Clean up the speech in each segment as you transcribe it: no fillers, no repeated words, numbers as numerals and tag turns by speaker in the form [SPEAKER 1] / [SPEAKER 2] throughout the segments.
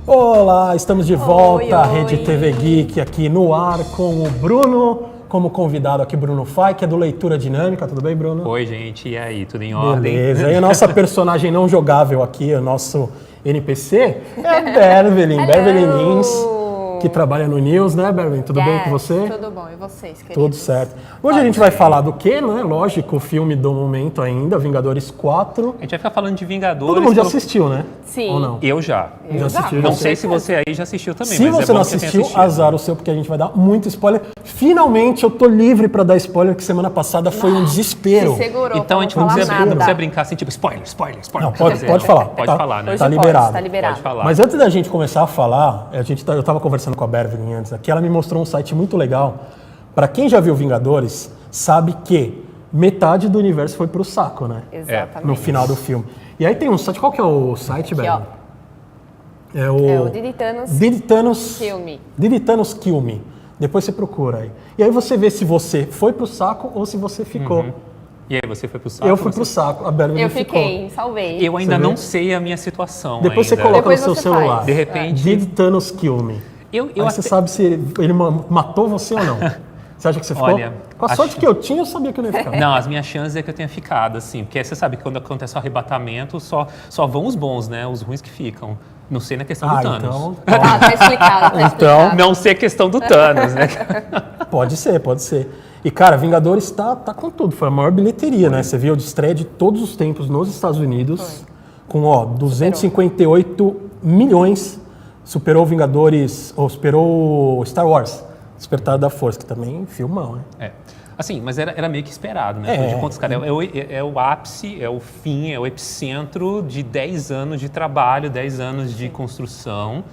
[SPEAKER 1] Olá, estamos de volta,
[SPEAKER 2] oi.
[SPEAKER 1] Rede TV Geek aqui no ar com o Bruno, como convidado aqui, Bruno Fai, que é do Leitura Dinâmica. Tudo bem, Bruno?
[SPEAKER 3] Oi, gente, e aí, tudo em ordem?
[SPEAKER 1] Beleza, e a nossa personagem não jogável aqui, o nosso NPC, é a Beverly Lins, que trabalha no News, né, Beverly? Tudo bem com você?
[SPEAKER 2] Tudo bom, e vocês, queridos?
[SPEAKER 1] Tudo certo. Hoje a gente vai falar do quê, né? Lógico, o filme do momento ainda, Vingadores 4.
[SPEAKER 3] A gente vai ficar falando de Vingadores.
[SPEAKER 1] Todo mundo já assistiu, né?
[SPEAKER 2] Sim.
[SPEAKER 1] Ou não?
[SPEAKER 3] Eu já.
[SPEAKER 1] Já assistiu,
[SPEAKER 3] Não
[SPEAKER 1] já
[SPEAKER 3] sei se você aí já assistiu também,
[SPEAKER 1] Se
[SPEAKER 3] mas
[SPEAKER 1] você
[SPEAKER 3] é bom
[SPEAKER 1] não
[SPEAKER 3] que você tenha
[SPEAKER 1] assistiu,
[SPEAKER 3] assistido.
[SPEAKER 1] azar o seu, porque a gente vai dar muito spoiler. Finalmente eu tô livre pra dar spoiler, que semana passada foi um desespero.
[SPEAKER 2] Se segurou
[SPEAKER 3] Então a
[SPEAKER 2] pra
[SPEAKER 3] gente
[SPEAKER 2] não
[SPEAKER 3] não
[SPEAKER 2] falar
[SPEAKER 3] precisa
[SPEAKER 2] nada.
[SPEAKER 3] brincar assim, tipo, spoiler.
[SPEAKER 1] Não,
[SPEAKER 3] Quer
[SPEAKER 1] pode
[SPEAKER 3] dizer,
[SPEAKER 1] falar.
[SPEAKER 3] Pode
[SPEAKER 1] Tá-
[SPEAKER 3] falar, né?
[SPEAKER 1] tá
[SPEAKER 2] Hoje
[SPEAKER 1] liberado.
[SPEAKER 2] Tá liberado.
[SPEAKER 3] Pode falar.
[SPEAKER 1] Mas antes da gente começar a falar, eu estava conversando com a Beverly antes aqui, ela me mostrou um site muito legal. Para quem já viu Vingadores, sabe que metade do universo foi pro saco, né?
[SPEAKER 2] Exatamente.
[SPEAKER 1] No final do filme. E aí tem um site, qual que é o site,
[SPEAKER 2] Aqui,
[SPEAKER 1] Beverly?
[SPEAKER 2] ó.
[SPEAKER 1] É o
[SPEAKER 2] É o Diditanos
[SPEAKER 1] Diditanos
[SPEAKER 2] Filme.
[SPEAKER 1] Diditanos Kill Me. Depois você procura aí. E aí você vê se você foi pro saco ou se você ficou.
[SPEAKER 3] E aí, você foi pro saco?
[SPEAKER 1] Eu fui pro saco, a Beverly
[SPEAKER 2] Eu
[SPEAKER 1] ficou.
[SPEAKER 2] fiquei, salvei.
[SPEAKER 3] Eu ainda
[SPEAKER 1] Você
[SPEAKER 3] não
[SPEAKER 1] vê?
[SPEAKER 3] sei a minha situação
[SPEAKER 1] Depois você
[SPEAKER 3] ainda.
[SPEAKER 1] coloca
[SPEAKER 2] Depois
[SPEAKER 1] no seu
[SPEAKER 2] você
[SPEAKER 1] celular.
[SPEAKER 2] faz.
[SPEAKER 3] De repente...
[SPEAKER 1] Diditanos Kill Me.
[SPEAKER 3] Eu
[SPEAKER 1] Aí você sabe se ele matou você ou não. Você acha que você ficou?
[SPEAKER 3] Olha,
[SPEAKER 1] Com a sorte que eu tinha, eu sabia que eu não ia ficar.
[SPEAKER 3] Não, as minhas chances é que eu tenha ficado, assim. Porque você sabe que quando acontece o arrebatamento, só vão os bons, né? Os ruins que ficam. Não sei na questão do Thanos.
[SPEAKER 1] então
[SPEAKER 2] Tá explicado, tá
[SPEAKER 1] Então-
[SPEAKER 2] explicado.
[SPEAKER 3] Não sei a questão do Thanos, né?
[SPEAKER 1] pode ser. E, cara, Vingadores tá com tudo. Foi a maior bilheteria, né? Você viu de estreia de todos os tempos nos Estados Unidos. Com, 258 milhões. Superou Vingadores, ou superou Star Wars, Despertar da Força, que também filmão, né?
[SPEAKER 3] É. Assim, mas era meio que esperado, né?
[SPEAKER 1] É.
[SPEAKER 3] Afinal de contas, cara, é o ápice, é o fim, é o epicentro de 10 anos de trabalho, 10 anos de construção.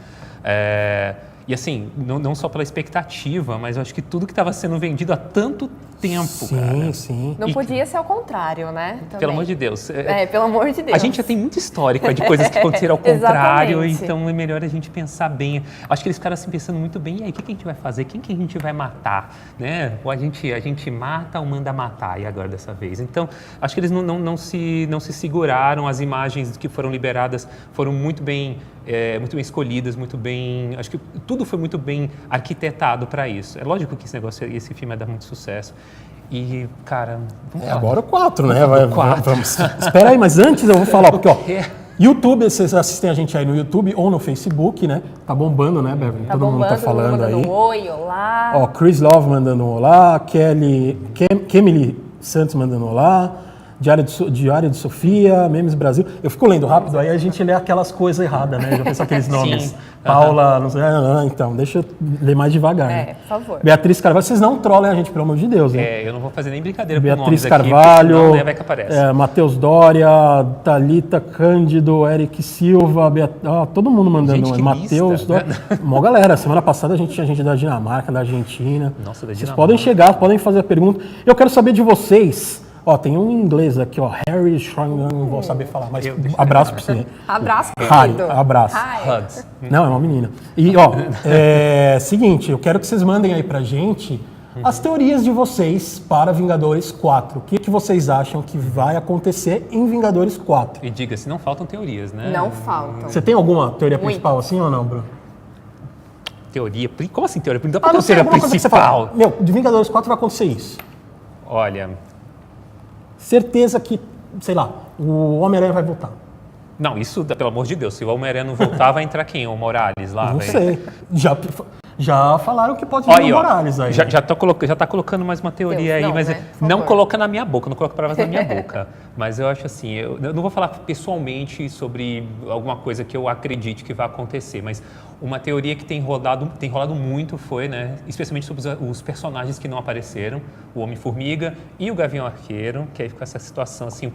[SPEAKER 3] E assim, não só pela expectativa, mas eu acho que tudo que estava sendo vendido há tanto tempo, cara.
[SPEAKER 1] Sim.
[SPEAKER 2] Não podia ser ao contrário, né? Também.
[SPEAKER 3] Pelo amor de Deus.
[SPEAKER 2] Pelo amor de Deus.
[SPEAKER 3] A gente já tem muito histórico de coisas que aconteceram ao contrário,
[SPEAKER 2] Exatamente.
[SPEAKER 3] então é melhor a gente pensar bem. Acho que eles ficaram assim pensando muito bem, e aí, o que a gente vai fazer? Quem que a gente vai matar? Né? Ou a gente mata ou manda matar, e agora dessa vez? Então, acho que eles não se seguraram, as imagens que foram liberadas foram muito bem escolhidas, muito bem... Acho que tudo foi muito bem arquitetado para isso. É lógico que esse filme vai dar muito sucesso. E, cara, vamos falar.
[SPEAKER 1] Agora o 4, né?
[SPEAKER 3] Quatro.
[SPEAKER 1] Vamos. Espera aí, mas antes eu vou falar, porque, YouTube, vocês assistem a gente aí no YouTube ou no Facebook, né? Tá bombando, né, Beverly?
[SPEAKER 2] Tá
[SPEAKER 1] Todo mundo tá
[SPEAKER 2] bombando,
[SPEAKER 1] falando
[SPEAKER 2] mandando
[SPEAKER 1] aí.
[SPEAKER 2] um oi, olá.
[SPEAKER 1] Ó, Chris Love mandando um olá, Kemily Santos mandando um olá, Diário de Sofia, Memes Brasil. Eu fico lendo rápido, aí a gente lê aquelas coisas erradas, né? Já pensou aqueles nomes.
[SPEAKER 3] Sim.
[SPEAKER 1] Paula, não sei, então, deixa eu ler mais devagar. né?
[SPEAKER 2] Por favor.
[SPEAKER 1] Beatriz Carvalho, vocês não trolem a gente, pelo amor de Deus, né?
[SPEAKER 3] Eu não vou fazer nem brincadeira com
[SPEAKER 1] Beatriz
[SPEAKER 3] nomes
[SPEAKER 1] Carvalho,
[SPEAKER 3] aqui, senão vai que aparece.
[SPEAKER 1] Matheus Dória, Thalita Cândido, Eric Silva, todo mundo mandando.
[SPEAKER 3] Gente, que
[SPEAKER 1] Matheus
[SPEAKER 3] lista,
[SPEAKER 1] Dória. Mó galera, semana passada a gente tinha gente da Dinamarca, da Argentina.
[SPEAKER 3] Nossa, da
[SPEAKER 1] Vocês
[SPEAKER 3] Dinamarca.
[SPEAKER 1] podem chegar, podem fazer a pergunta. Eu quero saber de vocês. Tem um em inglês aqui, Harry Schrangan, não vou saber falar, mas abraço pra você.
[SPEAKER 2] Abraço,
[SPEAKER 1] Harry,
[SPEAKER 2] querido.
[SPEAKER 1] abraço.
[SPEAKER 2] Hi.
[SPEAKER 3] Hugs.
[SPEAKER 1] Não, é uma menina. E, seguinte, eu quero que vocês mandem aí pra gente as teorias de vocês para Vingadores 4. O que vocês acham que vai acontecer em Vingadores 4?
[SPEAKER 3] E diga-se, não faltam teorias, né?
[SPEAKER 2] Não faltam.
[SPEAKER 1] Você tem alguma teoria principal assim ou não, Bruno?
[SPEAKER 3] Teoria? Como assim teoria? Não dá pra
[SPEAKER 1] Não
[SPEAKER 3] ter
[SPEAKER 1] sei,
[SPEAKER 3] teoria
[SPEAKER 1] alguma coisa que você fala.
[SPEAKER 3] principal.
[SPEAKER 1] De Vingadores 4 vai acontecer isso.
[SPEAKER 3] Olha,
[SPEAKER 1] Certeza que, sei lá, o Homem-Aranha vai voltar.
[SPEAKER 3] não, isso, pelo amor de Deus, se o Homem-Aranha não voltar, vai entrar quem? O Morales lá?
[SPEAKER 1] Não
[SPEAKER 3] vai-
[SPEAKER 1] sei. Já falaram que pode vir
[SPEAKER 3] Olha aí,
[SPEAKER 1] o
[SPEAKER 3] ó,
[SPEAKER 1] Morales aí.
[SPEAKER 3] já tá colocando mais uma teoria
[SPEAKER 2] Deus,
[SPEAKER 3] aí,
[SPEAKER 2] não,
[SPEAKER 3] mas
[SPEAKER 2] né? Por
[SPEAKER 3] não
[SPEAKER 2] favor.
[SPEAKER 3] coloca na minha boca, não coloca palavras na minha boca. Mas eu acho assim, eu não vou falar pessoalmente sobre alguma coisa que eu acredite que vai acontecer, mas uma teoria que tem rolado muito foi, né, especialmente sobre os personagens que não apareceram, o Homem-Formiga e o Gavião Arqueiro, que aí fica essa situação assim,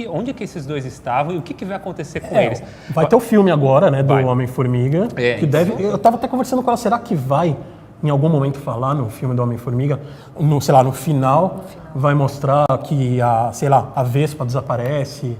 [SPEAKER 3] onde é que esses dois estavam e o que vai acontecer com eles?
[SPEAKER 1] Vai ter o filme agora, né, do
[SPEAKER 3] Vai.
[SPEAKER 1] Homem-Formiga.
[SPEAKER 3] É,
[SPEAKER 1] Eu tava até conversando com ela, será que vai em algum momento falar no filme do Homem-Formiga, no final, vai mostrar que a Vespa desaparece?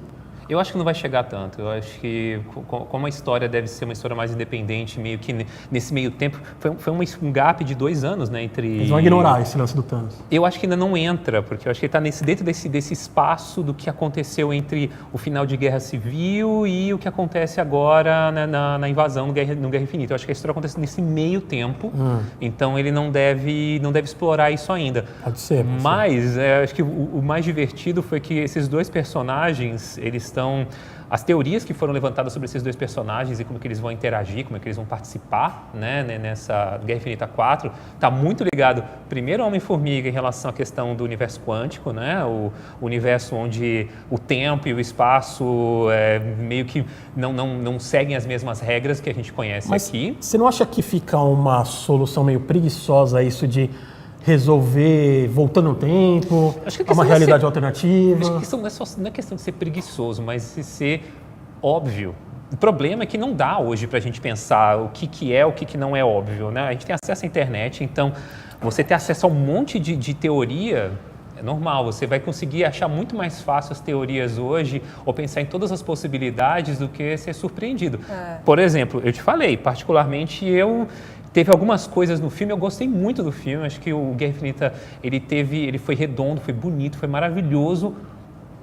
[SPEAKER 3] Eu acho que não vai chegar tanto. Eu acho que como a história deve ser uma história mais independente, meio que nesse meio tempo, foi um gap de 2 anos, né, entre...
[SPEAKER 1] Eles vão ignorar esse lance do Thanos.
[SPEAKER 3] Eu acho que ainda não entra, porque eu acho que ele está dentro desse espaço do que aconteceu entre o final de Guerra Civil e o que acontece agora na invasão no Guerra Infinita. Eu acho que a história acontece nesse meio tempo, então ele não deve explorar isso ainda.
[SPEAKER 1] Pode ser.
[SPEAKER 3] Mas acho que o mais divertido foi que esses 2 personagens, eles estão... As teorias que foram levantadas sobre esses 2 personagens e como que eles vão interagir, como é que eles vão participar, né, nessa Guerra Infinita 4, está muito ligado, primeiro, ao Homem-Formiga em relação à questão do universo quântico, né, o universo onde o tempo e o espaço meio que não seguem as mesmas regras que a gente conhece aqui.
[SPEAKER 1] Você não acha que fica uma solução meio preguiçosa isso de resolver voltando no tempo, a uma realidade alternativa?
[SPEAKER 3] Acho que não é questão de ser preguiçoso, mas de ser óbvio. O problema é que não dá hoje para a gente pensar o que é, o que não é óbvio, né? A gente tem acesso à internet, então você ter acesso a um monte de teoria é normal. Você vai conseguir achar muito mais fácil as teorias hoje ou pensar em todas as possibilidades do que ser surpreendido. Por exemplo, eu te falei, particularmente teve algumas coisas no filme, eu gostei muito do filme, acho que o Guerra Infinita, ele foi redondo, foi bonito, foi maravilhoso,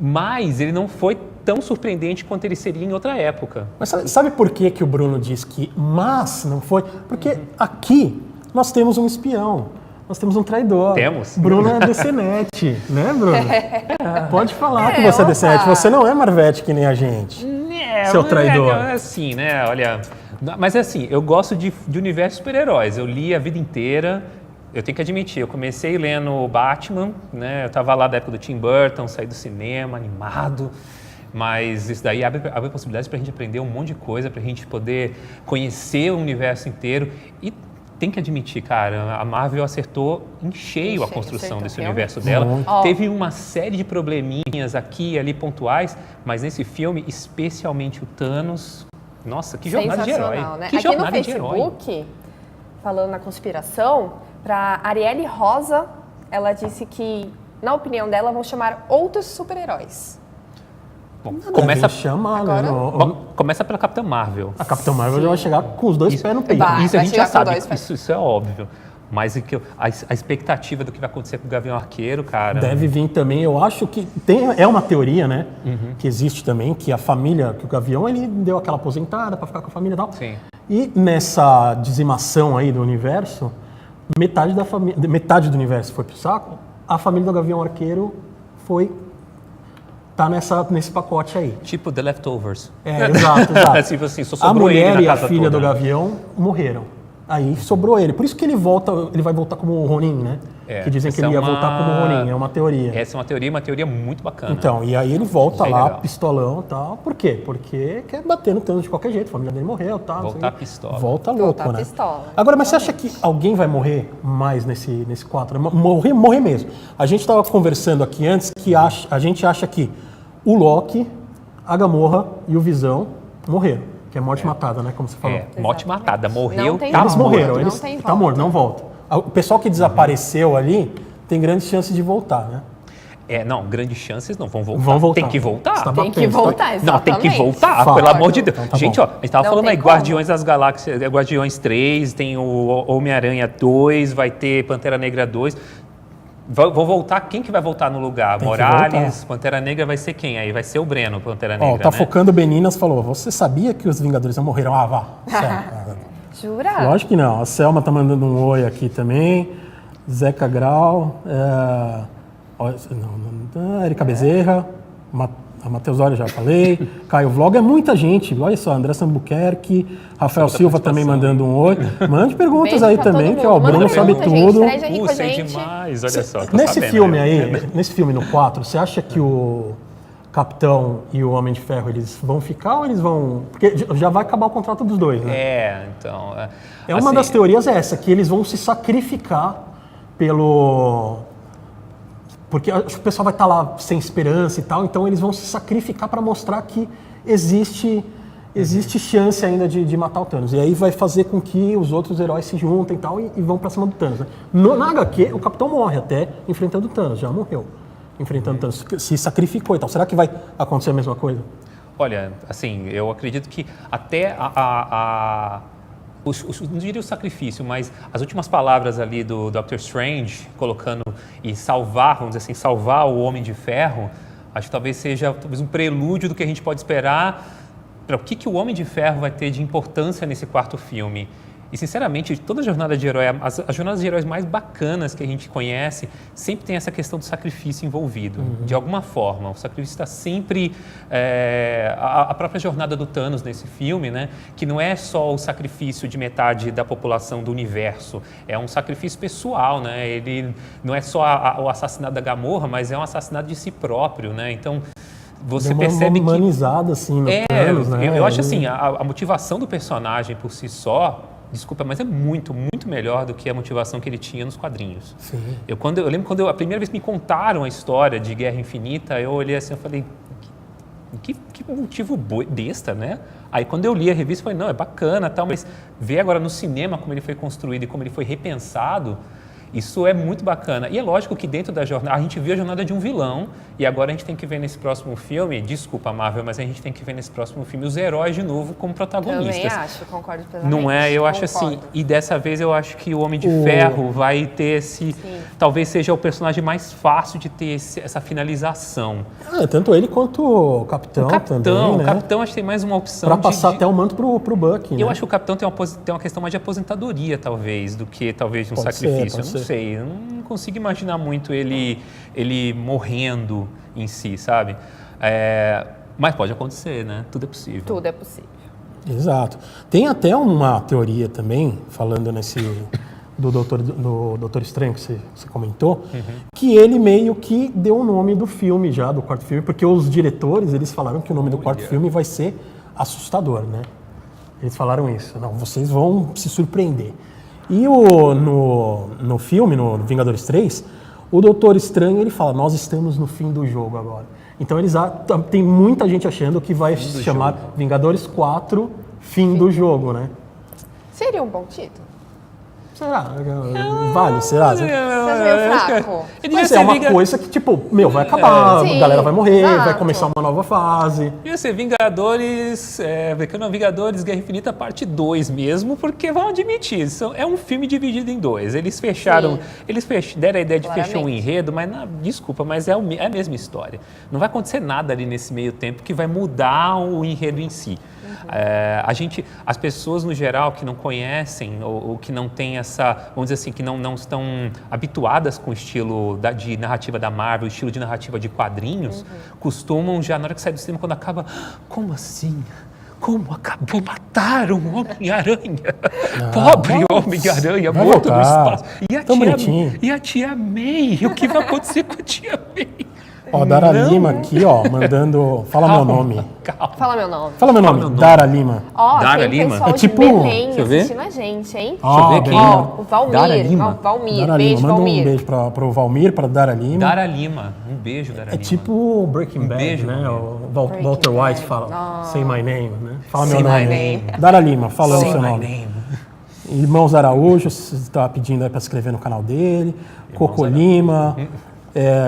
[SPEAKER 3] mas ele não foi tão surpreendente quanto ele seria em outra época.
[SPEAKER 1] Mas sabe por que o Bruno diz que mas não foi? Porque aqui nós temos um espião, nós temos um traidor.
[SPEAKER 3] Temos.
[SPEAKER 1] Bruno é DCNet, né, Bruno? Pode falar que você é DCNet, você não é Marvete que nem a gente, seu traidor.
[SPEAKER 3] É assim, né, olha... Mas é assim, eu gosto de universo super-heróis, eu li a vida inteira, eu tenho que admitir, eu comecei lendo Batman, né, eu estava lá da época do Tim Burton, saí do cinema, animado, mas isso daí abre possibilidades para a gente aprender um monte de coisa, para a gente poder conhecer o universo inteiro e tem que admitir, cara, a Marvel acertou em cheio a construção desse universo dela. Teve uma série de probleminhas aqui e ali pontuais, mas nesse filme, especialmente o Thanos... Nossa, que jornada de herói.
[SPEAKER 2] Né?
[SPEAKER 3] Que
[SPEAKER 2] aqui
[SPEAKER 3] jornada
[SPEAKER 2] no
[SPEAKER 3] de herói.
[SPEAKER 2] Facebook, falando na conspiração, para Arielle Rosa, ela disse que, na opinião dela, vão chamar outros super-heróis.
[SPEAKER 3] Bom, começa pela Capitã Marvel.
[SPEAKER 1] A Capitã Marvel já vai chegar com os 2 pés no peito.
[SPEAKER 3] Isso a gente já sabe, isso é óbvio. Mas a expectativa do que vai acontecer com o Gavião Arqueiro, cara...
[SPEAKER 1] Deve vir também, eu acho que é uma teoria, né, que existe também, que a família, que o Gavião, ele deu aquela aposentada para ficar com a família e tal.
[SPEAKER 3] Sim.
[SPEAKER 1] E nessa dizimação aí do universo, metade do universo foi pro saco, a família do Gavião Arqueiro tá nesse pacote aí.
[SPEAKER 3] Tipo The Leftovers.
[SPEAKER 1] Exato.
[SPEAKER 3] Tipo assim, só
[SPEAKER 1] a
[SPEAKER 3] sobrou ele
[SPEAKER 1] mulher
[SPEAKER 3] na
[SPEAKER 1] e a
[SPEAKER 3] casa
[SPEAKER 1] filha
[SPEAKER 3] toda,
[SPEAKER 1] do Gavião morreram. Aí sobrou ele. Por isso que ele vai voltar como o Ronin, né? Que dizem que ele ia voltar como o Ronin, é uma teoria.
[SPEAKER 3] Essa é uma teoria muito bacana.
[SPEAKER 1] Então, e aí ele volta lá,
[SPEAKER 3] legal.
[SPEAKER 1] Pistolão e tal. Por quê? Porque quer bater no Thanos de qualquer jeito, a família dele morreu e tal.
[SPEAKER 3] Voltar pistola.
[SPEAKER 1] Volta louco,
[SPEAKER 2] Voltar
[SPEAKER 1] né?
[SPEAKER 2] pistola.
[SPEAKER 1] Agora, mas você acha que alguém vai morrer mais nesse 4? Morrer mesmo. A gente estava conversando aqui antes que a gente acha que o Loki, a Gamorra e o Visão morreram. Que é morte matada, né? Como você falou.
[SPEAKER 3] Morte matada. Morreu,
[SPEAKER 1] Eles morreram,
[SPEAKER 2] não
[SPEAKER 1] tá morto, não volta. O pessoal que desapareceu ali tem grandes chances de voltar, né?
[SPEAKER 3] Não, grandes chances não vão voltar. Tem que voltar.
[SPEAKER 2] Tem que voltar, exatamente.
[SPEAKER 3] Não, tem que voltar,
[SPEAKER 1] Fato.
[SPEAKER 3] pelo amor de Deus.
[SPEAKER 1] Então, tá
[SPEAKER 3] gente,
[SPEAKER 1] bom.
[SPEAKER 3] ó, a gente tava
[SPEAKER 2] Não
[SPEAKER 3] falando
[SPEAKER 2] tem
[SPEAKER 3] aí,
[SPEAKER 2] como.
[SPEAKER 3] Guardiões das Galáxias, Guardiões 3, tem o Homem-Aranha 2, vai ter Pantera Negra 2. Vou voltar, quem que vai voltar no lugar?
[SPEAKER 1] Tem que
[SPEAKER 3] Morales, Pantera Negra vai ser quem aí? Vai ser o Breno, Pantera Negra,
[SPEAKER 1] Ó, tá
[SPEAKER 3] né?
[SPEAKER 1] focando Beninas, falou, você sabia que os Vingadores não morreram? Ah, vá.
[SPEAKER 2] Jura?
[SPEAKER 1] Lógico que não. A Selma tá mandando um oi aqui também. Zeca Grau. Erika Bezerra. A Matheus Olha, já falei. Caio Vlog, é muita gente. Olha só, André Sambuquerque, Rafael Silva também mandando um oi. Mande perguntas
[SPEAKER 2] Beijo
[SPEAKER 1] aí
[SPEAKER 2] pra
[SPEAKER 1] também,
[SPEAKER 2] todo
[SPEAKER 1] que ó, o
[SPEAKER 2] mundo.
[SPEAKER 1] Bruno
[SPEAKER 2] Manda
[SPEAKER 1] sabe
[SPEAKER 2] pergunta, gente.
[SPEAKER 1] tudo.
[SPEAKER 2] Traz aí com a
[SPEAKER 3] Sei
[SPEAKER 2] gente.
[SPEAKER 3] demais, olha só. tô
[SPEAKER 1] Nesse
[SPEAKER 3] sabendo,
[SPEAKER 1] filme
[SPEAKER 3] né?
[SPEAKER 1] aí, nesse filme no 4, você acha que o Capitão e o Homem de Ferro, eles vão ficar ou eles vão... Porque já vai acabar o contrato dos dois, né?
[SPEAKER 3] Então...
[SPEAKER 1] É uma das teorias é essa, que eles vão se sacrificar porque acho que o pessoal vai estar lá sem esperança e tal, então eles vão se sacrificar para mostrar que existe chance ainda de matar o Thanos. E aí vai fazer com que os outros heróis se juntem e tal e vão para cima do Thanos. Né? Na HQ, o Capitão morre até enfrentando o Thanos, já morreu enfrentando o Thanos, se sacrificou e tal. Será que vai acontecer a mesma coisa?
[SPEAKER 3] Olha, assim, eu acredito que até não diria o sacrifício, mas as últimas palavras ali do Dr. Strange, colocando e salvar, vamos dizer assim, salvar o Homem de Ferro, acho que talvez seja um prelúdio do que a gente pode esperar para o que o Homem de Ferro vai ter de importância nesse quarto filme. E, sinceramente, toda a jornada de herói, as jornadas de heróis mais bacanas que a gente conhece, sempre tem essa questão do sacrifício envolvido, de alguma forma. O sacrifício está sempre... a própria jornada do Thanos nesse filme, né, que não é só o sacrifício de metade da população do universo, é um sacrifício pessoal, né? Ele não é só o assassinato da Gamorra, mas é um assassinato de si próprio, né? Então... Você percebe
[SPEAKER 1] uma humanizada, assim, no Thanos, né?
[SPEAKER 3] Eu acho assim, a motivação do personagem por si só, desculpa, mas é muito, muito melhor do que a motivação que ele tinha nos quadrinhos.
[SPEAKER 1] Sim.
[SPEAKER 3] Eu lembro quando a primeira vez que me contaram a história de Guerra Infinita, eu olhei assim, eu falei, que motivo besta, né? Aí quando eu li a revista, eu falei, não, é bacana, tal, mas ver agora no cinema como ele foi construído e como ele foi repensado, isso é muito bacana. E é lógico que dentro da jornada, a gente viu a jornada de um vilão e agora a gente tem que ver nesse próximo filme, desculpa, Marvel, mas a gente tem que ver nesse próximo filme os heróis de novo como protagonistas.
[SPEAKER 2] Também acho, concordo plenamente.
[SPEAKER 3] Não é? Eu acho assim, e dessa vez eu acho que o Homem de Ferro vai ter esse, talvez seja o personagem mais fácil de ter essa finalização.
[SPEAKER 1] Tanto ele quanto o Capitão também, né?
[SPEAKER 3] O Capitão acho que tem mais uma opção
[SPEAKER 1] pra passar até o manto pro Bucky, né?
[SPEAKER 3] Eu acho que o Capitão tem uma questão mais de aposentadoria, talvez, do que talvez de um
[SPEAKER 1] Pode
[SPEAKER 3] sacrifício.
[SPEAKER 1] ser,
[SPEAKER 3] Eu não sei, eu não consigo imaginar muito ele morrendo em si, sabe? Mas pode acontecer, né? Tudo é possível.
[SPEAKER 2] Tudo é possível.
[SPEAKER 1] Exato. Tem até uma teoria também, falando do Doutor Estranho que você comentou, que ele meio que deu o nome do filme já, do quarto filme, porque os diretores, eles falaram que o nome do quarto filme vai ser assustador, né? Eles falaram isso. Não, vocês vão se surpreender. E no filme, no Vingadores 3, o Doutor Estranho, ele fala, nós estamos no fim do jogo agora. Então tem muita gente achando que vai se chamar Vingadores 4, fim do jogo, né?
[SPEAKER 2] Seria um bom título?
[SPEAKER 1] Será? Vale, será?
[SPEAKER 2] Você é meio fraco.
[SPEAKER 1] Mas é uma coisa que, tipo, vai acabar, a galera vai morrer, vai começar uma nova fase.
[SPEAKER 3] Ia ser Vingadores Guerra Infinita parte 2 mesmo, porque vão admitir, é um filme dividido em dois. Eles deram a ideia de fechar um enredo, mas desculpa, mas é a mesma história. Não vai acontecer nada ali nesse meio tempo que vai mudar o enredo em si. As pessoas no geral que não conhecem ou que não têm vamos dizer assim, que não estão habituadas com o estilo de narrativa da Marvel, o estilo de narrativa de quadrinhos, costumam já, na hora que sai do cinema, quando acaba, como assim? Como acabou? Mataram o Homem-Aranha. Pobre Homem-Aranha, morto no espaço. E a tia May? O que vai acontecer com a tia May?
[SPEAKER 1] Ó, Dara Lima aqui, ó, mandando... Fala meu nome.
[SPEAKER 2] Fala meu nome.
[SPEAKER 1] Fala meu nome, Dara Lima.
[SPEAKER 2] Ó,
[SPEAKER 3] Dara
[SPEAKER 2] tem
[SPEAKER 3] Lima?
[SPEAKER 2] pessoal
[SPEAKER 1] É tipo...
[SPEAKER 2] de Belém
[SPEAKER 3] Deixa eu ver.
[SPEAKER 2] assistindo a gente, hein?
[SPEAKER 3] Deixa eu ver quem.
[SPEAKER 2] Ó, o Valmir.
[SPEAKER 3] Dara Lima.
[SPEAKER 2] Valmir,
[SPEAKER 1] Dara
[SPEAKER 2] beijo,
[SPEAKER 1] Lima. Manda
[SPEAKER 2] Valmir.
[SPEAKER 1] um beijo pro Valmir, pra Dara Lima.
[SPEAKER 3] Dara Lima. Um beijo, Dara Lima.
[SPEAKER 1] É tipo Breaking Bad,
[SPEAKER 3] beijo,
[SPEAKER 1] né?
[SPEAKER 3] Valmir.
[SPEAKER 1] O Walter White fala, say my name, né? Fala meu
[SPEAKER 3] Say
[SPEAKER 1] nome.
[SPEAKER 3] my name.
[SPEAKER 1] Dara Lima, falando
[SPEAKER 3] Say
[SPEAKER 1] seu
[SPEAKER 3] my
[SPEAKER 1] nome.
[SPEAKER 3] name.
[SPEAKER 1] Irmãos Araújo, você estava pedindo aí para se inscrever no canal dele. Coco Lima,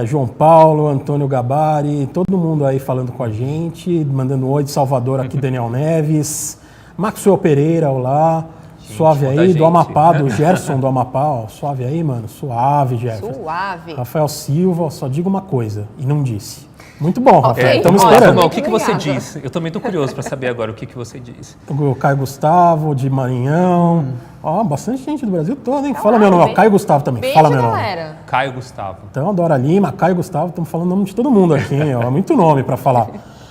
[SPEAKER 1] João Paulo, Antônio Gabari, todo mundo aí falando com a gente, mandando oi de Salvador aqui, Daniel Neves, Maxwell Pereira, olá, suave aí, do Amapá, do Gerson do Amapá, ó, suave aí, mano, suave, Jefferson.
[SPEAKER 2] Suave.
[SPEAKER 1] Rafael Silva, só diga uma coisa, e não disse. Muito bom, Rafael,
[SPEAKER 2] Ok.
[SPEAKER 1] estamos
[SPEAKER 2] Olha,
[SPEAKER 1] esperando.
[SPEAKER 3] O que você
[SPEAKER 2] Obrigada.
[SPEAKER 3] disse? Eu também estou curioso para saber agora o que você disse.
[SPEAKER 1] O Caio Gustavo, de Maranhão. Ó, bastante gente do Brasil todo, hein?
[SPEAKER 2] Tá
[SPEAKER 1] Fala
[SPEAKER 2] lá,
[SPEAKER 1] meu nome.
[SPEAKER 2] beijo.
[SPEAKER 1] Caio Gustavo também.
[SPEAKER 2] Beijo,
[SPEAKER 1] Fala meu nome.
[SPEAKER 2] galera.
[SPEAKER 3] Caio Gustavo.
[SPEAKER 1] Então, Dora Lima, Caio Gustavo, estamos falando o nome de todo mundo aqui, hein? Ó, é muito nome para falar.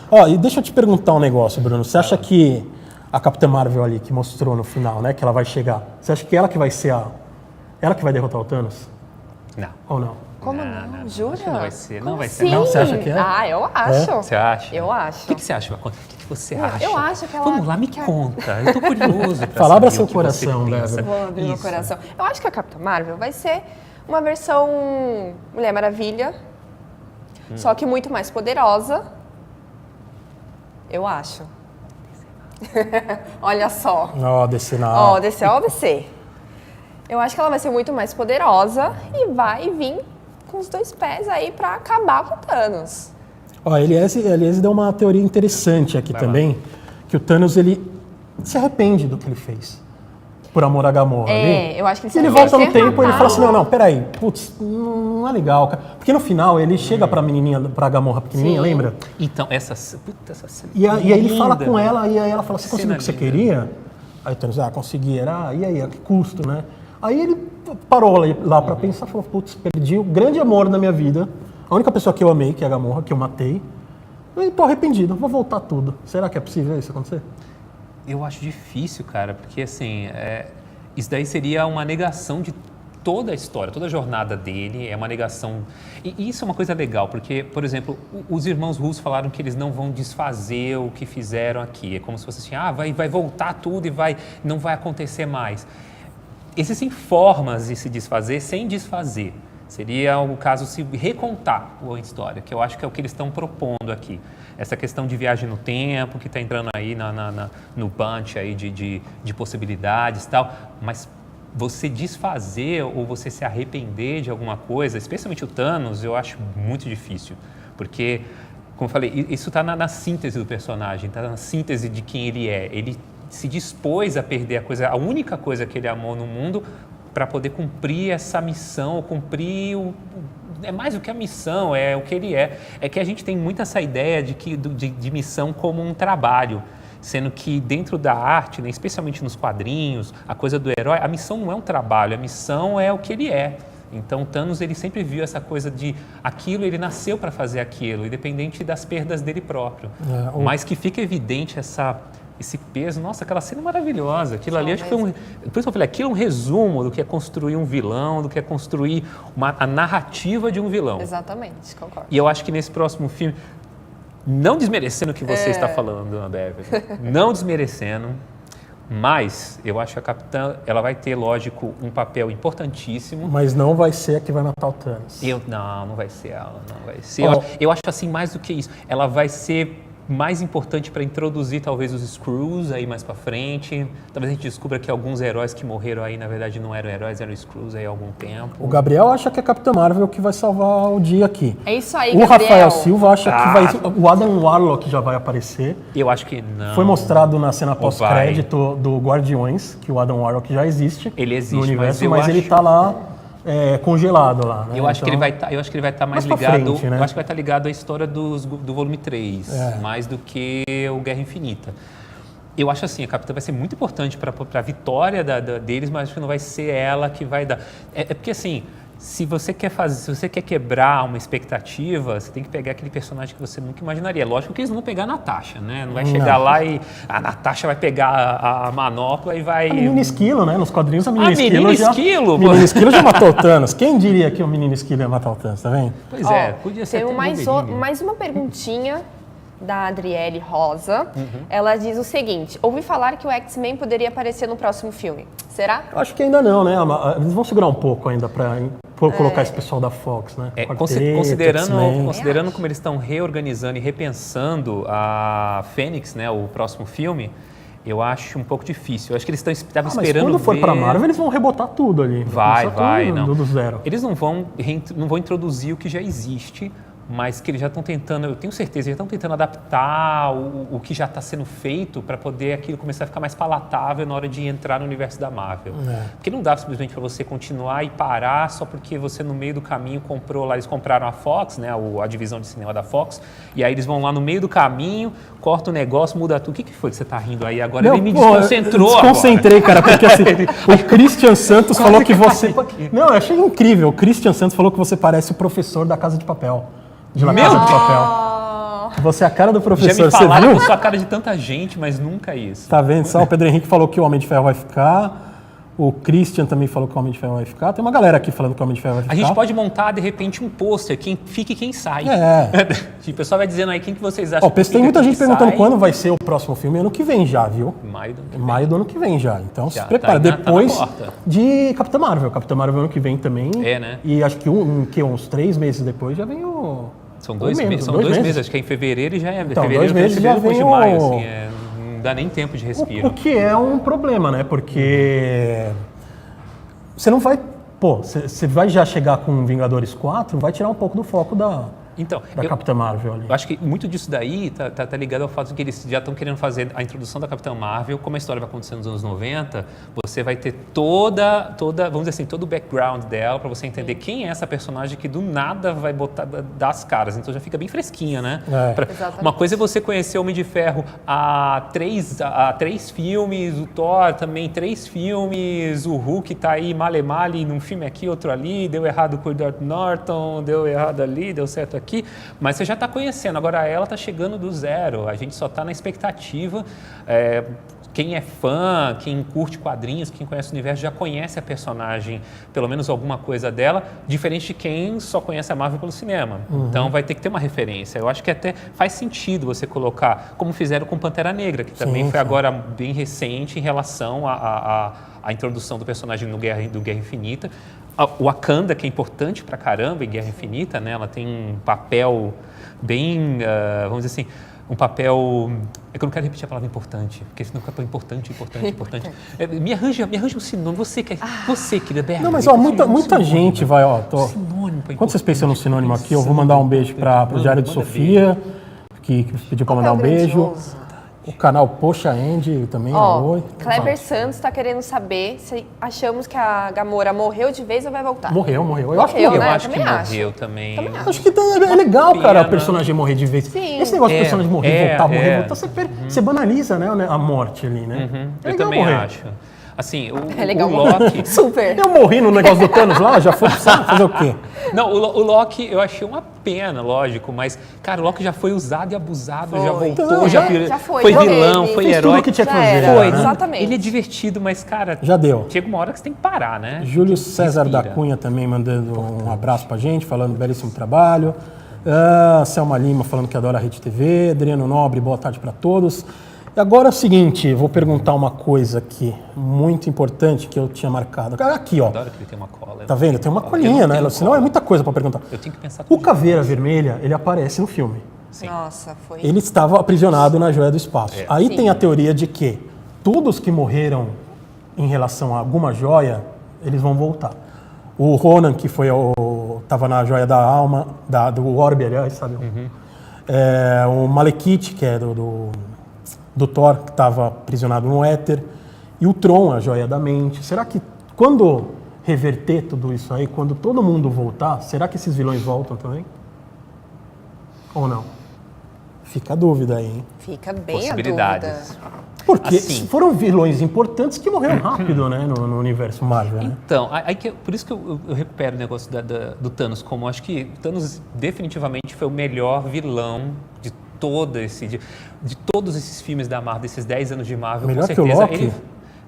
[SPEAKER 1] Ó, e deixa eu te perguntar um negócio, Bruno. Você acha que a Capitã Marvel ali, que mostrou no final, né, que ela vai chegar, você acha que ela que vai ser ela que vai derrotar o Thanos?
[SPEAKER 3] Não.
[SPEAKER 1] Ou não?
[SPEAKER 2] Como não? Jura?
[SPEAKER 3] Acho que não vai ser. Não
[SPEAKER 2] Como
[SPEAKER 3] vai ser.
[SPEAKER 2] assim?
[SPEAKER 1] Não, você acha que é?
[SPEAKER 2] Ah, eu acho.
[SPEAKER 3] Você acha?
[SPEAKER 2] Eu acho.
[SPEAKER 3] O que você acha, Wacom? O que você
[SPEAKER 2] Não,
[SPEAKER 3] acha?
[SPEAKER 2] eu acho que ela-
[SPEAKER 3] Vamos lá, me
[SPEAKER 2] que a-
[SPEAKER 3] conta. Eu tô curioso pra
[SPEAKER 1] Fala, abra
[SPEAKER 3] saber
[SPEAKER 1] seu
[SPEAKER 3] o que
[SPEAKER 1] coração,
[SPEAKER 3] você pensa.
[SPEAKER 1] Débora.
[SPEAKER 2] Vou abrir meu
[SPEAKER 3] Isso.
[SPEAKER 2] coração. Eu acho que a Capitã Marvel vai ser uma versão Mulher Maravilha, só que muito mais poderosa. Eu acho. Olha só.
[SPEAKER 1] Ó, descer na...
[SPEAKER 2] Ó, descer, ó, descer. Eu acho que ela vai ser muito mais poderosa e vai vir com os dois pés aí pra acabar com o Thanos.
[SPEAKER 1] Ó, Eliese deu uma teoria interessante aqui também, que o Thanos, ele se arrepende do que ele fez. Por amor a Gamorra.
[SPEAKER 2] Eu acho que ele se
[SPEAKER 1] ele volta no tempo e ele fala assim, não, peraí, putz, não é legal, cara. Porque no final ele chega pra menininha, pra Gamorra pequenininha, lembra?
[SPEAKER 3] Então, essa cena
[SPEAKER 1] E aí ele fala com
[SPEAKER 3] né?
[SPEAKER 1] ela, e aí ela fala, você conseguiu o que você queria? Aí o Thanos, consegui, e aí, a que custo, né? Aí ele parou lá pra pensar, falou, putz, perdi o grande amor da minha vida, a única pessoa que eu amei, que é a Gamorra, que eu matei, e tô arrependido, vou voltar tudo. Será que é possível isso acontecer?
[SPEAKER 3] Eu acho difícil, cara, porque assim, isso daí seria uma negação de toda a história, toda a jornada dele, é uma negação. E isso é uma coisa legal, porque, por exemplo, os irmãos russos falaram que eles não vão desfazer o que fizeram aqui. É como se fosse assim, vai voltar tudo e não vai acontecer mais. Existem formas de se desfazer sem desfazer. Seria o caso se recontar a história, que eu acho que é o que eles estão propondo aqui. Essa questão de viagem no tempo, que está entrando aí no bunch aí de possibilidades e tal, mas você desfazer ou você se arrepender de alguma coisa, especialmente o Thanos, eu acho muito difícil, porque, como eu falei, isso está na síntese do personagem, está na síntese de quem ele é. Ele se dispôs a perder a única coisa que ele amou no mundo para poder cumprir essa missão, é mais do que a missão, é o que ele é. É que a gente tem muito essa ideia de missão como um trabalho, sendo que dentro da arte, né, especialmente nos quadrinhos, a coisa do herói, a missão não é um trabalho, a missão é o que ele é. Então, Thanos, ele sempre viu essa coisa de aquilo, ele nasceu para fazer aquilo, independente das perdas dele próprio. Mas que fica evidente esse peso, nossa, aquela cena maravilhosa, aquilo ali, acho que foi por isso que eu falei, aquilo é um resumo do que é construir um vilão, do que é construir a narrativa de um vilão.
[SPEAKER 2] Exatamente, concordo.
[SPEAKER 3] E eu acho que nesse próximo filme, não desmerecendo o que você está falando, Beverly, não desmerecendo, mas eu acho que a Capitã, ela vai ter, lógico, um papel importantíssimo.
[SPEAKER 1] Mas não vai ser a que vai matar o Thanos.
[SPEAKER 3] Não vai ser ela, não vai ser. Eu acho assim, mais do que isso, ela vai ser mais importante para introduzir talvez os Skrulls aí mais para frente. Talvez a gente descubra que alguns heróis que morreram aí, na verdade, não eram heróis, eram Skrulls aí há algum tempo.
[SPEAKER 1] O Gabriel acha que é Capitã Marvel que vai salvar o dia aqui.
[SPEAKER 2] É isso aí,
[SPEAKER 1] Gabriel. O Rafael Silva acha que o Adam Warlock já vai aparecer.
[SPEAKER 3] Eu acho que não.
[SPEAKER 1] Foi mostrado na cena pós-crédito do Guardiões, que o Adam Warlock já existe.
[SPEAKER 3] Ele existe,
[SPEAKER 1] no universo, mas ele está lá congelado lá, né?
[SPEAKER 3] Eu acho que ele vai estar mais ligado,
[SPEAKER 1] frente, né?
[SPEAKER 3] Eu acho que vai estar ligado à história do volume 3, mais do que o Guerra Infinita. Eu acho assim, a Capitã vai ser muito importante para a vitória deles, mas acho que não vai ser ela que vai dar. É porque assim, se você quer quebrar uma expectativa, você tem que pegar aquele personagem que você nunca imaginaria. Lógico que eles não vão pegar a Natasha, né? Não vai chegar lá e a Natasha vai pegar a manopla e vai...
[SPEAKER 1] A menina Esquilo, né? Nos quadrinhos a menina
[SPEAKER 3] Esquilo.
[SPEAKER 1] Menina Esquilo já matou o Thanos. Quem diria que o menino Esquilo ia matar o Thanos, tá vendo?
[SPEAKER 3] Pois podia ser.
[SPEAKER 2] Tem mais uma perguntinha da Adriele Rosa. Ela diz o seguinte: ouvi falar que o X-Men poderia aparecer no próximo filme. Será?
[SPEAKER 1] Eu acho que ainda não, né? Eles vão segurar um pouco ainda para colocar esse pessoal da Fox, né?
[SPEAKER 3] Considerando como eles estão reorganizando e repensando a Fênix, né? O próximo filme, eu acho um pouco difícil. Eu acho que eles estavam esperando.
[SPEAKER 1] Mas quando for para Marvel, eles vão rebotar tudo ali.
[SPEAKER 3] Não.
[SPEAKER 1] Do zero.
[SPEAKER 3] Eles não vão introduzir o que já existe, mas que eles já estão tentando, eu tenho certeza, já estão tentando adaptar o que já está sendo feito para poder aquilo começar a ficar mais palatável na hora de entrar no universo da Marvel. Porque não dá simplesmente para você continuar e parar só porque você no meio do caminho comprou lá, eles compraram a Fox, né, a divisão de cinema da Fox, e aí eles vão lá no meio do caminho, cortam o negócio, muda tudo. O que foi que você está rindo aí agora? Ele me desconcentrou agora.
[SPEAKER 1] Desconcentrei, cara, porque assim, o Christian Santos falou que você... Não, eu achei incrível. O Christian Santos falou que você parece o professor da Casa de Papel. De La Casa de Papel. Você é a cara do professor,
[SPEAKER 3] já me
[SPEAKER 1] você
[SPEAKER 3] falaram
[SPEAKER 1] viu?
[SPEAKER 3] Que eu sou a cara de tanta gente, mas nunca isso.
[SPEAKER 1] Tá vendo só? O Pedro Henrique falou que o Homem de Ferro vai ficar. O Christian também falou que o Homem de Ferro vai ficar. Tem uma galera aqui falando que o Homem de Ferro vai ficar.
[SPEAKER 3] A gente pode montar, de repente, um pôster, quem fica e quem sai. O pessoal vai dizendo aí quem que vocês acham que
[SPEAKER 1] tem muita gente perguntando quando vai ser o próximo filme. Ano que vem já, viu? Maio do ano que vem já. Então se prepara. Depois de Capitã Marvel. Capitã Marvel ano que vem também.
[SPEAKER 3] Né?
[SPEAKER 1] E acho que uns 3 meses depois já vem o...
[SPEAKER 3] São dois meses, acho que é em fevereiro e já é.
[SPEAKER 1] Então,
[SPEAKER 3] fevereiro,
[SPEAKER 1] 2 meses já vem
[SPEAKER 3] de maio, assim, não dá nem tempo de respiro.
[SPEAKER 1] O que é um problema, né? Porque você não vai... Você vai já chegar com Vingadores 4, vai tirar um pouco do foco
[SPEAKER 3] Então,
[SPEAKER 1] da Capitã Marvel ali.
[SPEAKER 3] eu acho que muito disso daí tá ligado ao fato de que eles já estão querendo fazer a introdução da Capitã Marvel. Como a história vai acontecer nos anos 90, você vai ter toda vamos dizer assim, todo o background dela para você entender quem é essa personagem que do nada vai botar das caras. Então já fica bem fresquinha, né? Uma coisa é você conhecer o Homem de Ferro há três filmes, o Thor também 3 filmes, o Hulk tá aí male num filme aqui, outro ali, deu errado com o Edward Norton, deu errado ali, deu certo aqui, mas você já está conhecendo. Agora ela está chegando do zero, a gente só está na expectativa. Quem é fã, quem curte quadrinhos, quem conhece o universo, já conhece a personagem, pelo menos alguma coisa dela, diferente de quem só conhece a Marvel pelo cinema. Então vai ter que ter uma referência. Eu acho que até faz sentido você colocar, como fizeram com Pantera Negra, que também foi agora bem recente em relação à introdução do personagem do Guerra Infinita. O Wakanda, que é importante pra caramba em Guerra Infinita, né? Ela tem um papel bem, vamos dizer assim, um papel... É que eu não quero repetir a palavra importante, porque senão fica importante. Me arranja um sinônimo, você, querida Berta.
[SPEAKER 1] Não, mas muita gente vai,
[SPEAKER 3] Sinônimo.
[SPEAKER 1] Quando vocês pensam no sinônimo aqui, eu vou mandar um beijo para o Diário de Sofia, que pediu para mandar um beijo. O canal Poxa Andy também, oi.
[SPEAKER 2] Kleber Santos está querendo saber se achamos que a Gamora morreu de vez ou vai voltar.
[SPEAKER 1] Morreu. Eu acho que morreu.
[SPEAKER 3] Eu acho que morreu também.
[SPEAKER 1] Acho que é legal, cara, o personagem morrer de vez.
[SPEAKER 2] Sim.
[SPEAKER 1] Esse negócio de personagem morrer, voltar, você banaliza, né, a morte ali, né?
[SPEAKER 3] Eu também acho. Assim,
[SPEAKER 2] É legal.
[SPEAKER 3] o Loki...
[SPEAKER 2] Super.
[SPEAKER 1] Eu morri no negócio do Thanos lá, já foi fazer o quê?
[SPEAKER 3] Não, o Loki eu achei uma pena, lógico, mas, cara, o Loki já foi usado e abusado, já voltou,
[SPEAKER 1] Então,
[SPEAKER 3] já foi vilão, foi
[SPEAKER 1] fez
[SPEAKER 3] herói.
[SPEAKER 1] tudo que tinha que fazer.
[SPEAKER 2] Foi,
[SPEAKER 1] né?
[SPEAKER 2] exatamente.
[SPEAKER 3] Ele é divertido, mas, cara,
[SPEAKER 1] Já deu.
[SPEAKER 3] chega uma hora que você tem que parar, né?
[SPEAKER 1] Júlio César da
[SPEAKER 3] Respira.
[SPEAKER 1] Cunha também mandando um abraço pra gente, falando belíssimo trabalho. Selma Lima falando que adora a Rede TV. Adriano Nobre, boa tarde para todos. E agora é o seguinte, vou perguntar uma coisa aqui, muito importante, que eu tinha marcado. Aqui, ó.
[SPEAKER 3] Adoro que ele tem uma cola.
[SPEAKER 1] Tá vendo? Tem uma colinha, né? Senão é muita coisa para perguntar.
[SPEAKER 3] Eu tenho que pensar
[SPEAKER 1] O
[SPEAKER 3] tudo.
[SPEAKER 1] Caveira Vermelha, ele aparece no filme.
[SPEAKER 3] Sim.
[SPEAKER 2] Nossa, foi.
[SPEAKER 1] Ele estava aprisionado na Joia do Espaço. Aí
[SPEAKER 2] Sim.
[SPEAKER 1] tem a teoria de que todos que morreram em relação a alguma joia, eles vão voltar. O Ronan, que estava na Joia da Alma, do Orbe, aliás, sabe? O Malekith, que é do Thor, que estava aprisionado no éter. E o Tron, a Joia da Mente. Será que quando reverter tudo isso aí, quando todo mundo voltar, será que esses vilões voltam também? Ou não? Fica a dúvida aí, hein?
[SPEAKER 2] Fica bem a
[SPEAKER 3] Possibilidades.
[SPEAKER 2] dúvida.
[SPEAKER 1] Porque
[SPEAKER 3] Assim.
[SPEAKER 1] foram vilões importantes que morreram rápido, né, no universo Marvel, né?
[SPEAKER 3] Então, por isso que eu recupero o negócio do Thanos, como eu acho que o Thanos definitivamente foi o melhor vilão de todos esses filmes da Marvel, desses 10 anos de Marvel,
[SPEAKER 1] Melhor
[SPEAKER 3] com
[SPEAKER 1] que o
[SPEAKER 3] certeza.
[SPEAKER 1] Loki?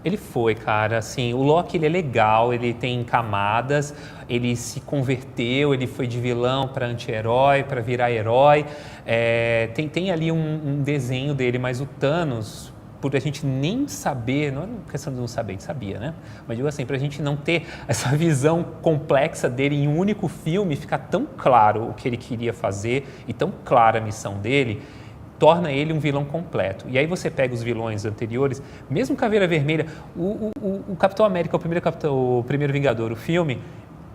[SPEAKER 3] Ele foi, cara, assim, o Loki ele é legal, ele tem camadas, ele se converteu, ele foi de vilão para anti-herói, para virar herói, tem ali um desenho dele, mas o Thanos, por a gente nem saber, não é questão de não saber, a gente sabia, né? Mas digo assim, para a gente não ter essa visão complexa dele em um único filme, ficar tão claro o que ele queria fazer e tão clara a missão dele, torna ele um vilão completo. E aí você pega os vilões anteriores, mesmo Caveira Vermelha, o Capitão América, o primeiro Vingador, o filme,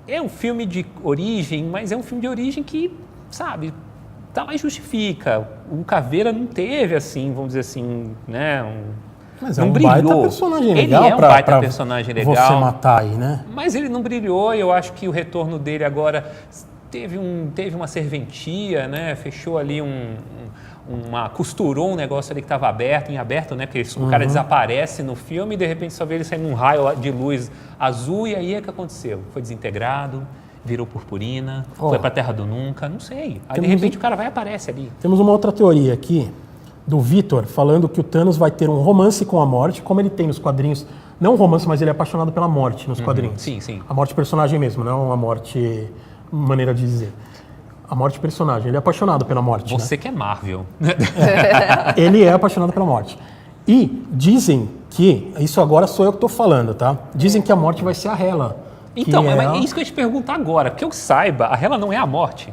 [SPEAKER 3] é um filme de origem, mas é um filme de origem que, sabe, tá lá e justifica. O Caveira não teve, assim, vamos dizer assim, né,
[SPEAKER 1] Mas
[SPEAKER 3] não
[SPEAKER 1] é um
[SPEAKER 3] brilhou.
[SPEAKER 1] baita personagem legal
[SPEAKER 3] ele é um
[SPEAKER 1] pra
[SPEAKER 3] baita personagem legal.
[SPEAKER 1] Você matar aí, né?
[SPEAKER 3] Mas ele não brilhou, e eu acho que o retorno dele agora teve uma serventia, né? Fechou ali costurou um negócio ali que estava em aberto, né? Porque o cara desaparece no filme e de repente só vê ele saindo um raio de luz azul, e aí é que aconteceu? Foi desintegrado, virou purpurina, foi para a Terra do Nunca, não sei. Aí de repente o cara vai e aparece ali.
[SPEAKER 1] Temos uma outra teoria aqui, do Vitor, falando que o Thanos vai ter um romance com a morte, como ele tem nos quadrinhos. Não um romance, mas ele é apaixonado pela morte nos quadrinhos.
[SPEAKER 3] Sim, sim.
[SPEAKER 1] A morte personagem mesmo, não a morte, maneira de dizer. A morte personagem, ele é apaixonado pela morte.
[SPEAKER 3] Você que é Marvel.
[SPEAKER 1] Ele é apaixonado pela morte. E dizem que, isso agora sou eu que estou falando, tá? Dizem que a morte vai ser a Hela.
[SPEAKER 3] Então, é isso que eu ia te perguntar agora. Que eu saiba, a Hela não é a morte.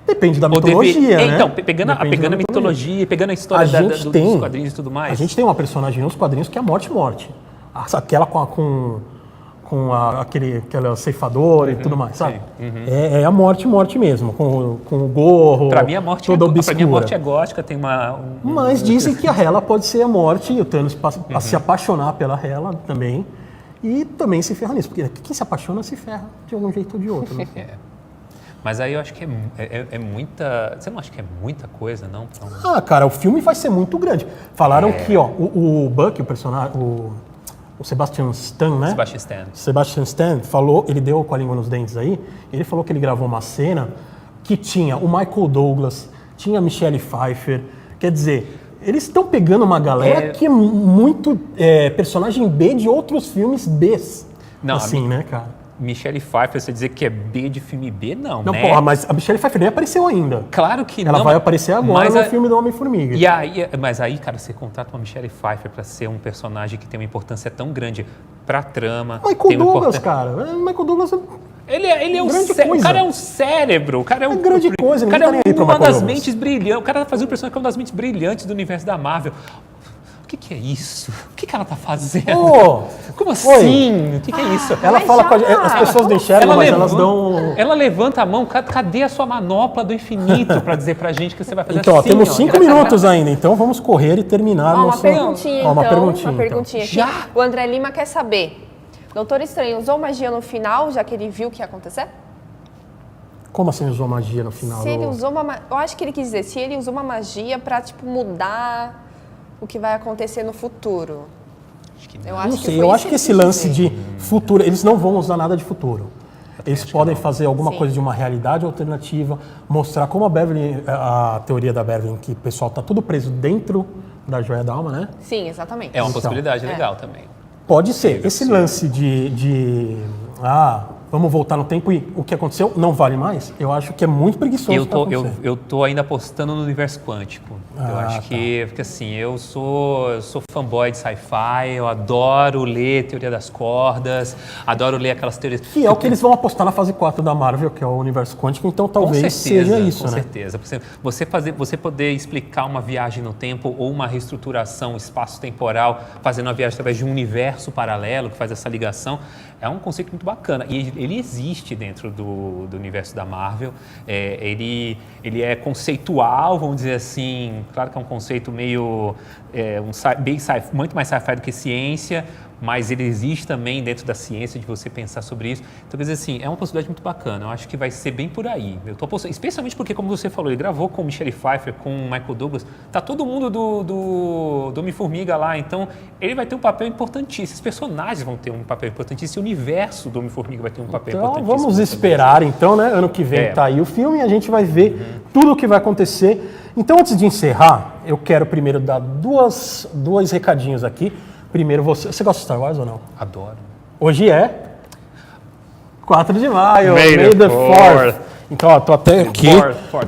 [SPEAKER 1] Depende da mitologia, né?
[SPEAKER 3] Então, pegando a mitologia, pegando a história dos quadrinhos e tudo mais.
[SPEAKER 1] A gente tem uma personagem nos quadrinhos que é a morte. Aquela com aquela ceifadora e tudo mais, sabe? É a morte mesmo, com o gorro,
[SPEAKER 3] Pra mim a morte
[SPEAKER 1] toda obscura.
[SPEAKER 3] Pra mim a morte é gótica, tem
[SPEAKER 1] Mas dizem que a Hela pode ser a morte, e o Thanos passa a se apaixonar pela Hela também, e também se ferra nisso, porque quem se apaixona se ferra de algum jeito ou de outro. Né?
[SPEAKER 3] Mas aí eu acho que é muita... Você não acha que é muita coisa, não?
[SPEAKER 1] Cara, o filme vai ser muito grande. Falaram que, ó, o Buck, o personagem, o Sebastian Stan, né? Sebastian Stan falou, ele deu com a língua nos dentes aí, ele falou que ele gravou uma cena que tinha o Michael Douglas, tinha a Michelle Pfeiffer, quer dizer, eles estão pegando uma galera que é muito personagem B de outros filmes Bs. Não, assim, né, cara?
[SPEAKER 3] Michelle Pfeiffer, você dizer que é B de filme B, não,
[SPEAKER 1] não,
[SPEAKER 3] né?
[SPEAKER 1] Porra, mas a Michelle Pfeiffer nem apareceu ainda.
[SPEAKER 3] Claro que
[SPEAKER 1] não. Ela vai aparecer agora no filme do Homem-Formiga.
[SPEAKER 3] Mas aí, cara, você contrata uma Michelle Pfeiffer pra ser um personagem que tem uma importância tão grande pra trama.
[SPEAKER 1] Michael Douglas, cara. Michael Douglas...
[SPEAKER 3] Ele é o cara é um cérebro, o cara é um...
[SPEAKER 1] grande coisa,
[SPEAKER 3] o cara é uma das mentes brilhantes, o cara fazia um personagem que é uma das mentes brilhantes do universo da Marvel. O que é isso? O que ela tá fazendo? Como assim? O que é isso?
[SPEAKER 1] Ela fala com as pessoas não enxergam, mas elas dão...
[SPEAKER 3] Ela levanta a mão, cadê a sua manopla do infinito pra dizer pra gente que você vai fazer
[SPEAKER 1] então, assim? Então, temos 5 minutos ainda, então vamos correr e terminar.
[SPEAKER 2] Uma perguntinha,
[SPEAKER 1] uma perguntinha
[SPEAKER 2] aqui. Já? O André Lima quer saber, Doutor Estranho usou magia no final, já que ele viu o que ia acontecer?
[SPEAKER 1] Como assim usou magia no final?
[SPEAKER 2] Se ele usou eu acho que ele quis dizer, se ele usou uma magia pra, tipo, mudar o que vai acontecer no futuro.
[SPEAKER 1] Eu acho que esse lance de futuro, eles não vão usar nada de futuro. Eles podem fazer alguma coisa de uma realidade alternativa, mostrar como a teoria da Beverly, que o pessoal tá tudo preso dentro da joia da alma, né?
[SPEAKER 2] Sim, exatamente.
[SPEAKER 3] É uma possibilidade legal também.
[SPEAKER 1] Pode ser. Esse lance vamos voltar no tempo e o que aconteceu não vale mais, eu acho que é muito preguiçoso.
[SPEAKER 3] Eu tô ainda apostando no universo quântico. Eu acho que, porque assim, eu sou fanboy de sci-fi, eu adoro ler teoria das cordas, adoro ler aquelas teorias...
[SPEAKER 1] Que é o que eles vão apostar na fase 4 da Marvel, que é o universo quântico, então talvez seja isso, né?
[SPEAKER 3] Com certeza. Você poder explicar uma viagem no tempo ou uma reestruturação espaço-temporal, fazendo uma viagem através de um universo paralelo, que faz essa ligação, é um conceito muito bacana. E ele existe dentro do universo da Marvel. Ele é conceitual, vamos dizer assim. Claro que é um conceito meio... muito mais sci-fi do que ciência, mas ele existe também dentro da ciência de você pensar sobre isso. Então, quer dizer assim, é uma possibilidade muito bacana. Eu acho que vai ser bem por aí. Eu tô apostando, especialmente porque, como você falou, ele gravou com Michelle Pfeiffer, com Michael Douglas. Tá todo mundo do Homem-Formiga lá. Então, ele vai ter um papel importantíssimo. Esses personagens vão ter um papel importantíssimo. O universo do Homem-Formiga vai ter um papel importantíssimo.
[SPEAKER 1] Vamos esperar, então, né? Ano que vem tá aí o filme e a gente vai ver tudo o que vai acontecer. Então, antes de encerrar, eu quero primeiro dar dois recadinhos aqui. Primeiro, você gosta de Star Wars ou não?
[SPEAKER 3] Adoro.
[SPEAKER 1] Hoje é 4 de maio,
[SPEAKER 3] May the 4th.
[SPEAKER 1] Então, ó, tô até aqui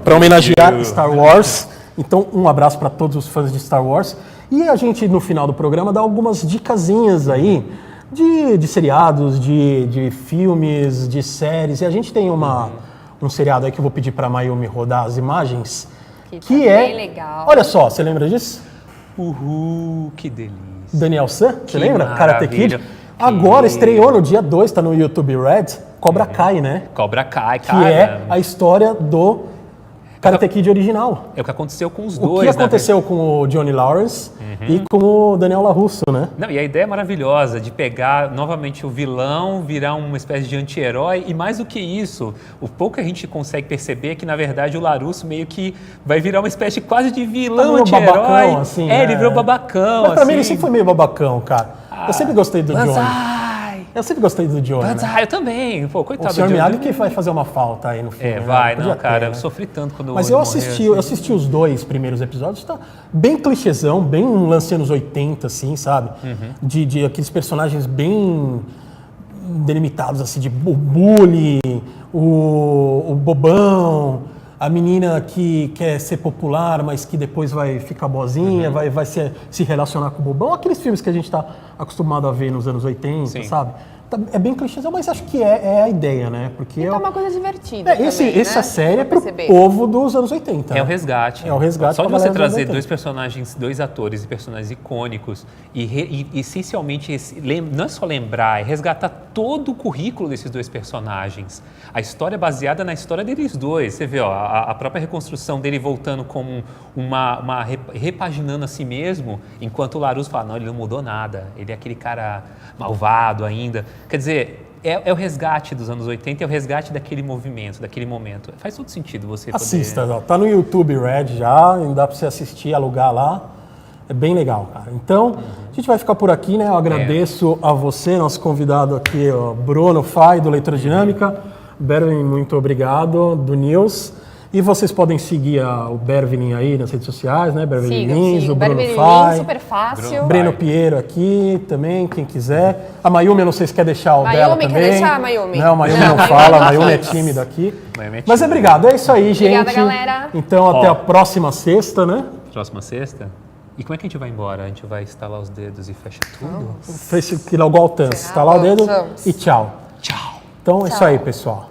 [SPEAKER 1] para homenagear Star Wars. Então, um abraço para todos os fãs de Star Wars. E a gente, no final do programa, dá algumas dicasinhas aí de seriados, de filmes, de séries. E a gente tem um seriado aí que eu vou pedir para a Mayumi rodar as imagens. Que é bem legal. Olha só, você lembra disso?
[SPEAKER 3] Que delícia.
[SPEAKER 1] Daniel San, você lembra? Karate Kid. Agora estreou no dia 2, tá no YouTube Red, Cobra Kai, né?
[SPEAKER 3] Cobra Kai, cara.
[SPEAKER 1] Que é a história do Karate Kid original.
[SPEAKER 3] É o que aconteceu com os dois.
[SPEAKER 1] O que aconteceu com o Johnny Lawrence e com o Daniel LaRusso, né?
[SPEAKER 3] Não, e a ideia é maravilhosa de pegar novamente o vilão, virar uma espécie de anti-herói e mais do que isso, o pouco que a gente consegue perceber é que na verdade o LaRusso meio que vai virar uma espécie quase de vilão anti-herói.
[SPEAKER 1] Assim,
[SPEAKER 3] ele virou babacão.
[SPEAKER 1] Mas pra mim ele sempre foi meio babacão, cara. Eu sempre gostei do Johnny. Eu sempre gostei do Johnny, né?
[SPEAKER 3] Eu também. Pô, coitado
[SPEAKER 1] do Johnny. O Sr. Miyagi que vai fazer uma falta aí no filme.
[SPEAKER 3] Vai, né? Não, cara. Eu sofri tanto quando
[SPEAKER 1] Mas eu assisti os 2 primeiros episódios, tá bem clichêzão, bem um lance anos 80, assim, sabe? De aqueles personagens bem delimitados, assim, de o bully, o bobão, a menina que quer ser popular, mas que depois vai ficar boazinha, vai se relacionar com o bobão. Aqueles filmes que a gente está acostumado a ver nos anos 80, sabe? é bem clichêzão, mas acho que é a ideia, né? Porque
[SPEAKER 2] Então é uma coisa divertida também,
[SPEAKER 1] essa
[SPEAKER 2] né?
[SPEAKER 1] série é pro
[SPEAKER 2] Perceber.
[SPEAKER 1] povo dos anos 80.
[SPEAKER 3] É o
[SPEAKER 1] né?
[SPEAKER 3] resgate.
[SPEAKER 1] É o resgate
[SPEAKER 3] Só de
[SPEAKER 1] pra
[SPEAKER 3] você
[SPEAKER 1] galera dos anos
[SPEAKER 3] trazer
[SPEAKER 1] 80.
[SPEAKER 3] dois personagens, dois atores e personagens icônicos e essencialmente não é só lembrar, é resgatar todo o currículo desses dois personagens. A história é baseada na história deles dois. Você vê, ó, a própria reconstrução dele voltando como repaginando a si mesmo, enquanto o Larusso fala, não, ele não mudou nada, ele é aquele cara malvado ainda. Quer dizer, é o resgate dos anos 80, é o resgate daquele movimento, daquele momento. Faz todo sentido você
[SPEAKER 1] Assista,
[SPEAKER 3] poder...
[SPEAKER 1] ó, tá no YouTube Red já, dá pra você assistir, alugar lá. É bem legal, cara. Então, a gente vai ficar por aqui, né? Eu agradeço a você, nosso convidado aqui, ó, Bruno Fai, do Leitura Dinâmica. Bervin, muito obrigado, do News. E vocês podem seguir o Bervin aí nas redes sociais, né? Bervin Lins, o Bruno
[SPEAKER 2] Bervin
[SPEAKER 1] Fai.
[SPEAKER 2] Lins, super fácil.
[SPEAKER 1] Breno Piero aqui também, quem quiser. A Mayumi, eu não sei se quer deixar o dela
[SPEAKER 2] Mayumi,
[SPEAKER 1] também.
[SPEAKER 2] quer deixar a Mayumi?
[SPEAKER 1] Não, a Mayumi não
[SPEAKER 2] Mayumi
[SPEAKER 1] fala, a
[SPEAKER 2] não
[SPEAKER 1] Mayumi é
[SPEAKER 2] quis.
[SPEAKER 1] tímida aqui.
[SPEAKER 3] Mayumi é
[SPEAKER 1] Mas
[SPEAKER 3] tímida.
[SPEAKER 1] obrigado, é isso aí, gente.
[SPEAKER 2] Obrigada, galera.
[SPEAKER 1] Então, até a próxima sexta, né?
[SPEAKER 3] Próxima sexta? E como é que a gente vai embora? A gente vai estalar os dedos e fecha tudo?
[SPEAKER 1] Fez igual o Tans. Tá lá o dedo
[SPEAKER 2] Vamos.
[SPEAKER 1] e tchau.
[SPEAKER 3] Tchau!
[SPEAKER 1] Então, é isso aí, pessoal.